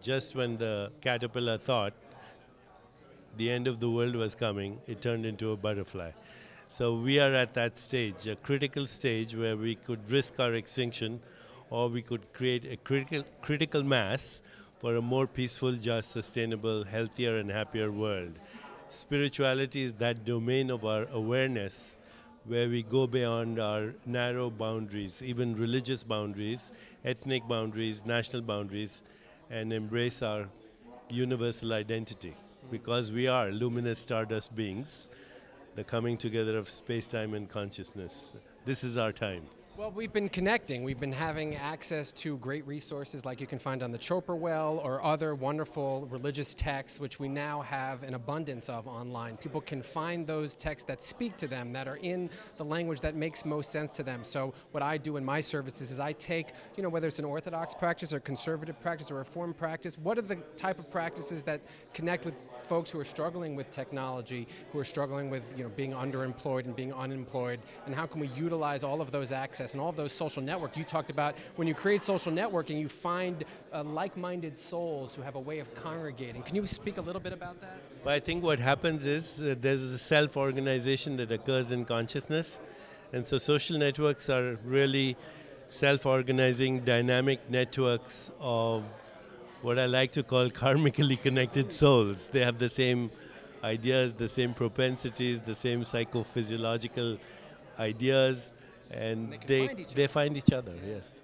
Just when the caterpillar thought the end of the world was coming, it turned into a butterfly. So we are at that stage, a critical stage where we could risk our extinction or we could create a critical mass for a more peaceful, just, sustainable, healthier and happier world. Spirituality is that domain of our awareness where we go beyond our narrow boundaries, even religious boundaries, ethnic boundaries, national boundaries, and embrace our universal identity. Because we are luminous stardust beings, the coming together of space, time, and consciousness. This is our time. Well, we've been connecting. We've been having access to great resources like you can find on the Chopra Well or other wonderful religious texts, which we now have an abundance of online. People can find those texts that speak to them, that are in the language that makes most sense to them. So what I do in my services is I take, whether it's an Orthodox practice or conservative practice or Reformed practice, what are the type of practices that connect with folks who are struggling with technology, who are struggling with being underemployed and being unemployed, and how can we utilize all of those access and all of those social networks. You talked about when you create social networking, you find like-minded souls who have a way of congregating. Can you speak a little bit about that? Well, I think what happens is there's a self-organization that occurs in consciousness, and so social networks are really self-organizing dynamic networks of what I like to call karmically connected souls. They have the same ideas, the same propensities, the same psychophysiological ideas, and they find each other, yes.